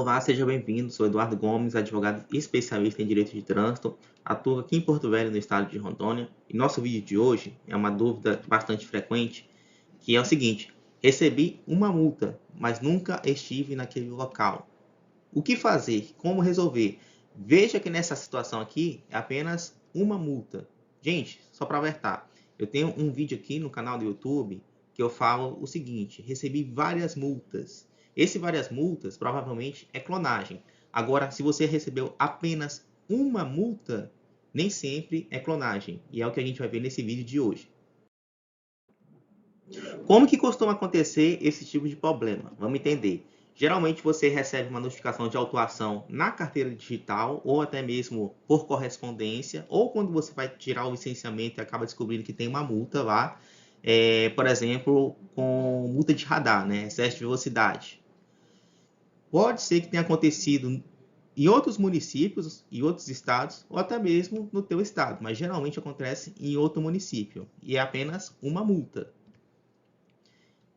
Olá, seja bem-vindo. Sou Eduardo Gomes, advogado especialista em direito de trânsito. Atuo aqui em Porto Velho, no estado de Rondônia. E nosso vídeo de hoje é uma dúvida bastante frequente, que é o seguinte: recebi uma multa, mas nunca estive naquele local. O que fazer? Como resolver? Veja que nessa situação aqui é apenas uma multa. Gente, só para alertar, eu tenho um vídeo aqui no canal do YouTube que eu falo o seguinte: recebi várias multas. Esse várias multas provavelmente é clonagem. Agora, se você recebeu apenas uma multa, nem sempre é clonagem. E é o que a gente vai ver nesse vídeo de hoje. Como que costuma acontecer esse tipo de problema? Vamos entender. Geralmente você recebe uma notificação de autuação na carteira digital ou até mesmo por correspondência, ou quando você vai tirar o licenciamento e acaba descobrindo que tem uma multa lá, por exemplo, com multa de radar, né? Excesso de velocidade. Pode ser que tenha acontecido em outros municípios, em outros estados, ou até mesmo no teu estado, mas geralmente acontece em outro município e é apenas uma multa.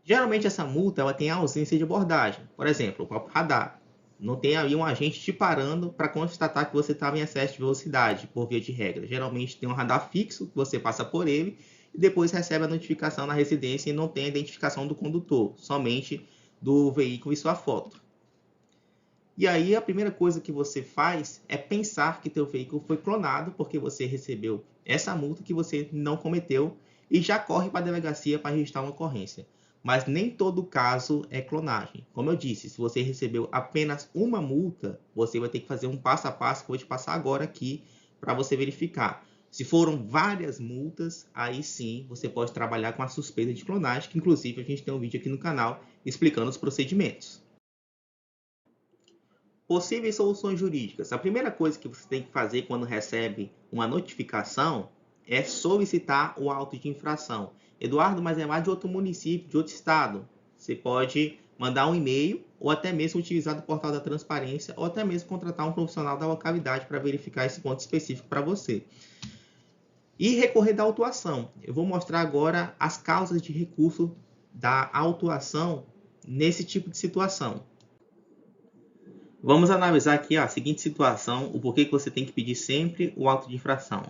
Geralmente essa multa ela tem ausência de abordagem. Por exemplo, o próprio radar. Não tem aí um agente te parando para constatar que você estava em excesso de velocidade, por via de regra. Geralmente tem um radar fixo, que você passa por ele, e depois recebe a notificação na residência e não tem a identificação do condutor, somente do veículo e sua foto. E aí a primeira coisa que você faz é pensar que teu veículo foi clonado porque você recebeu essa multa que você não cometeu e já corre para a delegacia para registrar uma ocorrência. Mas nem todo caso é clonagem. Como eu disse, se você recebeu apenas uma multa, você vai ter que fazer um passo a passo que eu vou te passar agora aqui para você verificar. Se foram várias multas, aí sim você pode trabalhar com a suspeita de clonagem, que inclusive a gente tem um vídeo aqui no canal explicando os procedimentos. Possíveis soluções jurídicas. A primeira coisa que você tem que fazer quando recebe uma notificação é solicitar o auto de infração. Eduardo, mas é lá de outro município, de outro estado. Você pode mandar um e-mail ou até mesmo utilizar o portal da transparência ou até mesmo contratar um profissional da localidade para verificar esse ponto específico para você. E recorrer da autuação. Eu vou mostrar agora as causas de recurso da autuação nesse tipo de situação. Vamos analisar aqui a seguinte situação, o porquê que você tem que pedir sempre o auto de infração.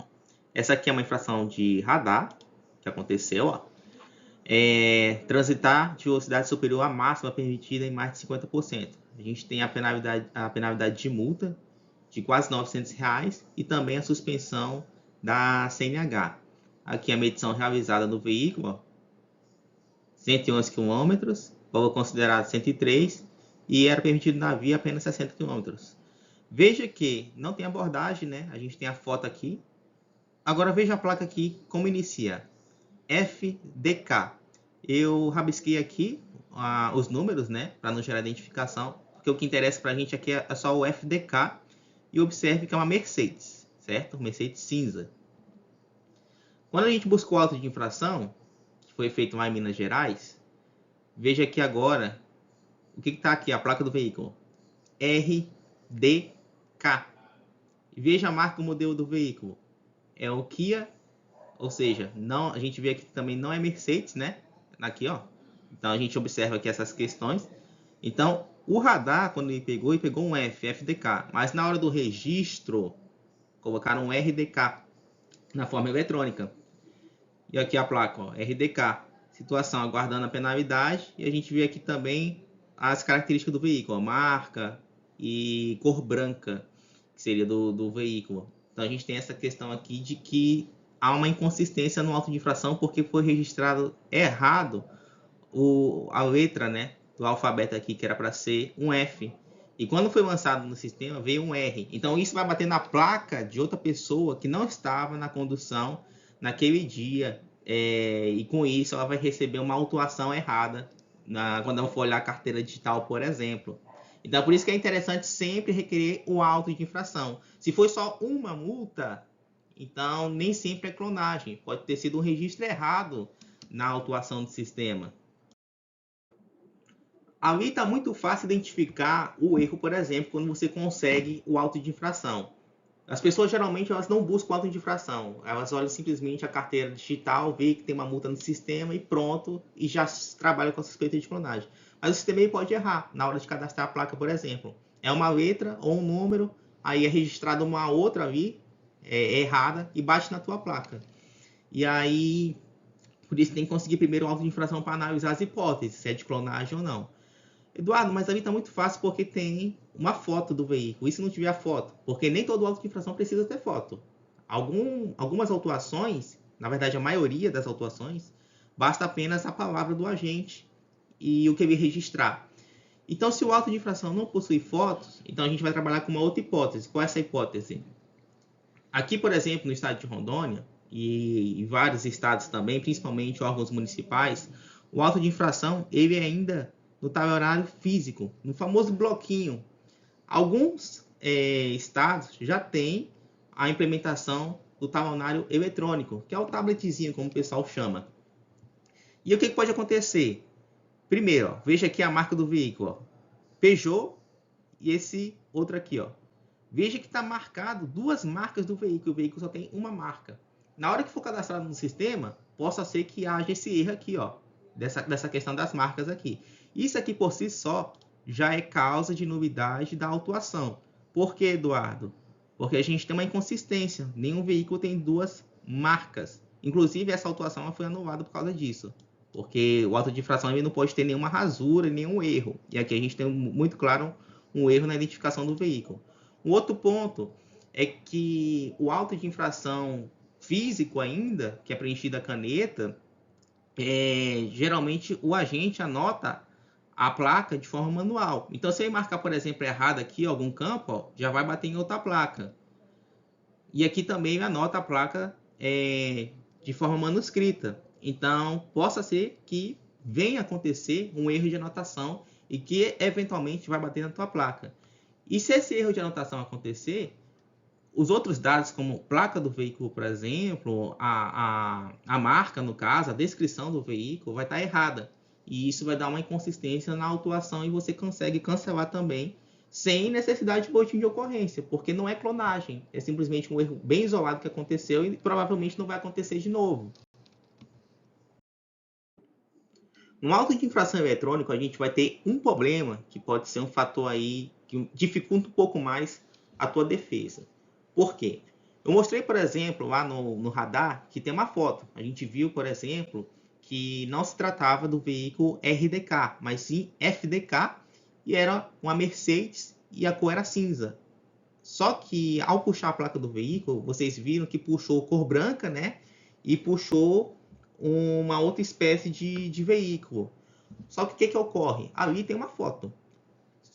Essa aqui é uma infração de radar, que aconteceu. Transitar de velocidade superior à máxima permitida em mais de 50%. A gente tem a penalidade de multa de quase R$900 e também a suspensão da CNH. Aqui a medição realizada no veículo, 111 km, valor considerado 103 e era permitido na via apenas 60 km. Veja que não tem abordagem, né? A gente tem a foto aqui. Agora veja a placa aqui, como inicia. FDK. Eu rabisquei aqui os números, né? Para não gerar identificação. Porque o que interessa para a gente aqui é só o FDK. E observe que é uma Mercedes, certo? Mercedes cinza. Quando a gente buscou o auto de infração, que foi feito lá em Minas Gerais, veja aqui agora o que está aqui, a placa do veículo. RDK. Veja a marca e o modelo do veículo. É o Kia, ou seja, não, a gente vê aqui que também não é Mercedes, né? Aqui, ó. Então a gente observa aqui essas questões. Então, o radar, quando ele pegou um FDK. Mas na hora do registro, colocaram um RDK na forma eletrônica. E aqui a placa, ó, RDK. Situação, aguardando a penalidade. E a gente vê aqui também as características do veículo, ó, marca e cor branca, que seria do veículo. Então a gente tem essa questão aqui de que há uma inconsistência no auto de infração porque foi registrado errado a letra, né, do alfabeto aqui, que era para ser um F. E quando foi lançado no sistema, veio um R. Então isso vai bater na placa de outra pessoa que não estava na condução naquele dia. E com isso ela vai receber uma autuação errada quando ela for olhar a carteira digital, por exemplo. Então, por isso que é interessante sempre requerer o auto de infração. Se for só uma multa, então nem sempre é clonagem. Pode ter sido um registro errado na autuação do sistema. Ali está muito fácil identificar o erro, por exemplo, quando você consegue o auto de infração. As pessoas geralmente elas não buscam auto de infração. Elas olham simplesmente a carteira digital, veem que tem uma multa no sistema e pronto, e já trabalham com a suspeita de clonagem. Mas o sistema pode errar na hora de cadastrar a placa, por exemplo. é uma letra ou um número, aí é registrada uma outra ali, errada, e bate na tua placa. E aí, por isso tem que conseguir primeiro um auto de infração para analisar as hipóteses, se é de clonagem ou não. Eduardo, mas ali está muito fácil porque tem uma foto do veículo. E se não tiver a foto? Porque nem todo auto de infração precisa ter foto. Algumas autuações, na verdade a maioria das autuações, basta apenas a palavra do agente e o que ele registrar. Então, se o auto de infração não possui fotos, então a gente vai trabalhar com uma outra hipótese. Qual é essa hipótese? Aqui, por exemplo, no estado de Rondônia, e vários estados também, principalmente órgãos municipais, o auto de infração, ele ainda no tabelário físico, no famoso bloquinho. Alguns estados já têm a implementação do tabelário eletrônico, que é o tabletzinho, como o pessoal chama. E o que pode acontecer? Primeiro, ó, veja aqui a marca do veículo, ó. Peugeot e esse outro aqui, ó. Veja que está marcado duas marcas do veículo. O veículo só tem uma marca. Na hora que for cadastrado no sistema, possa ser que haja esse erro aqui, ó, dessa questão das marcas aqui. Isso aqui por si só já é causa de nulidade da autuação. Por quê, Eduardo? Porque a gente tem uma inconsistência. Nenhum veículo tem duas marcas. Inclusive, essa autuação foi anulada por causa disso. Porque o auto de infração ele não pode ter nenhuma rasura, nenhum erro. E aqui a gente tem muito claro um erro na identificação do veículo. Um outro ponto é que o auto de infração físico ainda, que é preenchido a caneta, geralmente o agente anota a placa de forma manual. Então, se ele marcar, por exemplo, errado aqui algum campo, ó, já vai bater em outra placa. E aqui também ele anota a placa de forma manuscrita. Então, possa ser que venha acontecer um erro de anotação e que eventualmente vai bater na tua placa. E se esse erro de anotação acontecer, os outros dados, como placa do veículo, por exemplo, a marca, no caso, a descrição do veículo, vai estar errada. E isso vai dar uma inconsistência na autuação e você consegue cancelar também, sem necessidade de boletim de ocorrência, porque não é clonagem. É simplesmente um erro bem isolado que aconteceu e provavelmente não vai acontecer de novo. No auto de infração eletrônico, a gente vai ter um problema que pode ser um fator aí que dificulta um pouco mais a tua defesa. Por quê? Eu mostrei, por exemplo, lá no radar, que tem uma foto. A gente viu, por exemplo, que não se tratava do veículo RDK, mas sim FDK, e era uma Mercedes e a cor era cinza. Só que ao puxar a placa do veículo, vocês viram que puxou cor branca, né? E puxou uma outra espécie de veículo. Só que o que ocorre? Ali tem uma foto.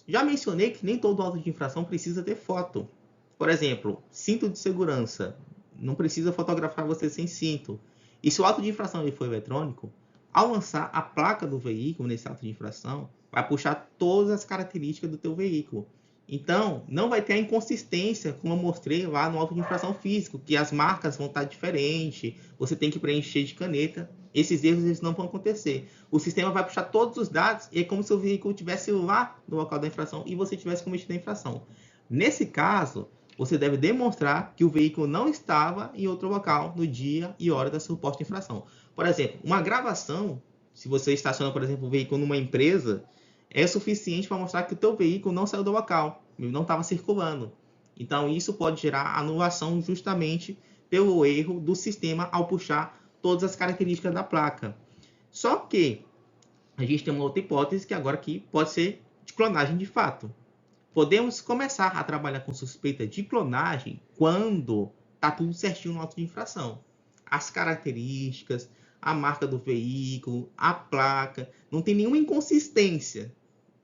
Já mencionei que nem todo auto de infração precisa ter foto. Por exemplo, cinto de segurança. Não precisa fotografar você sem cinto. E se o auto de infração ele for eletrônico, ao lançar a placa do veículo nesse auto de infração, vai puxar todas as características do teu veículo. Então, não vai ter a inconsistência, como eu mostrei lá no auto de infração físico, que as marcas vão estar diferentes, você tem que preencher de caneta. Esses erros eles não vão acontecer. O sistema vai puxar todos os dados e é como se o veículo estivesse lá no local da infração e você tivesse cometido a infração. Nesse caso, você deve demonstrar que o veículo não estava em outro local no dia e hora da suposta infração. Por exemplo, uma gravação, se você estaciona, por exemplo, o veículo numa empresa, é suficiente para mostrar que o teu veículo não saiu do local, ele não estava circulando. Então, isso pode gerar anulação justamente pelo erro do sistema ao puxar todas as características da placa. Só que a gente tem uma outra hipótese que agora aqui pode ser de clonagem de fato. Podemos começar a trabalhar com suspeita de clonagem quando está tudo certinho no auto de infração. As características, a marca do veículo, a placa, não tem nenhuma inconsistência.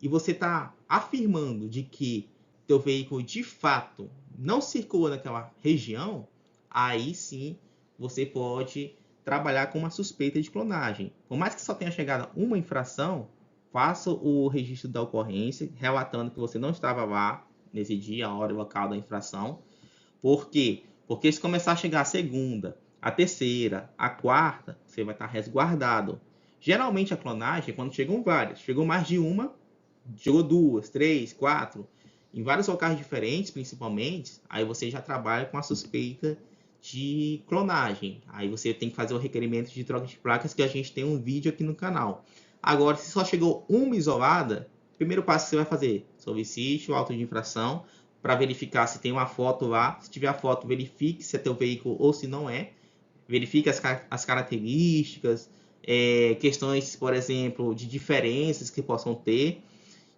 E você está afirmando de que teu veículo de fato não circula naquela região, aí sim você pode trabalhar com uma suspeita de clonagem. Por mais que só tenha chegado uma infração, faça o registro da ocorrência, relatando que você não estava lá nesse dia, a hora e local da infração. Por quê? Porque se começar a chegar a segunda, a terceira, a quarta, você vai estar resguardado. Geralmente a clonagem é quando chegam várias. Chegou mais de uma, chegou duas, três, quatro, em vários locais diferentes, principalmente, aí você já trabalha com a suspeita de clonagem. Aí você tem que fazer o requerimento de troca de placas, que a gente tem um vídeo aqui no canal. Agora, se só chegou uma isolada, Primeiro passo que você vai fazer, solicite o auto de infração para verificar se tem uma foto lá. Se tiver a foto, verifique se é teu veículo ou se não é. Verifique as características, questões, por exemplo, de diferenças que possam ter.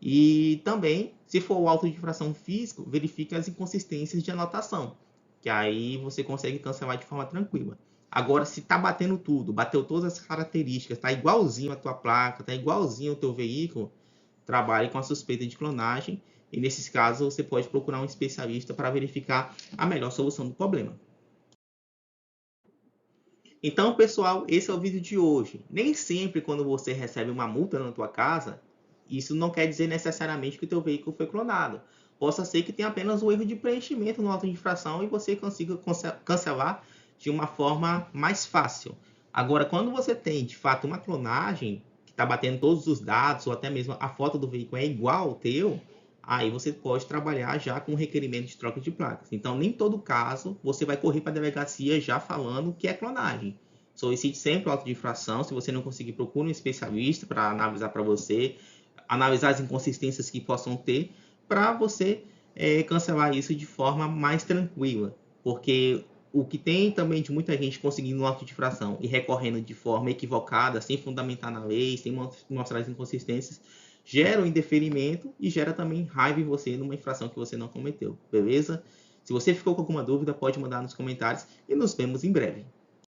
E também, se for o auto de infração físico, verifique as inconsistências de anotação, que aí você consegue cancelar de forma tranquila. Agora, se está batendo tudo, bateu todas as características, está igualzinho a tua placa, está igualzinho o teu veículo, trabalhe com a suspeita de clonagem. E nesses casos, você pode procurar um especialista para verificar a melhor solução do problema. Então, pessoal, esse é o vídeo de hoje. Nem sempre quando você recebe uma multa na tua casa, isso não quer dizer necessariamente que o teu veículo foi clonado. Possa ser que tenha apenas um erro de preenchimento no auto de infração e você consiga cancelar de uma forma mais fácil. Agora, quando você tem, de fato, uma clonagem, que está batendo todos os dados, ou até mesmo a foto do veículo é igual ao teu, aí você pode trabalhar já com requerimento de troca de placas. Então, nem todo caso você vai correr para a delegacia já falando que é clonagem. Solicite sempre o auto de infração. Se você não conseguir, procure um especialista para analisar para você, analisar as inconsistências que possam ter, para você cancelar isso de forma mais tranquila. Porque o que tem também de muita gente conseguindo um auto de infração e recorrendo de forma equivocada, sem fundamentar na lei, sem mostrar as inconsistências, gera um indeferimento e gera também raiva em você numa infração que você não cometeu, beleza? Se você ficou com alguma dúvida, pode mandar nos comentários e nos vemos em breve.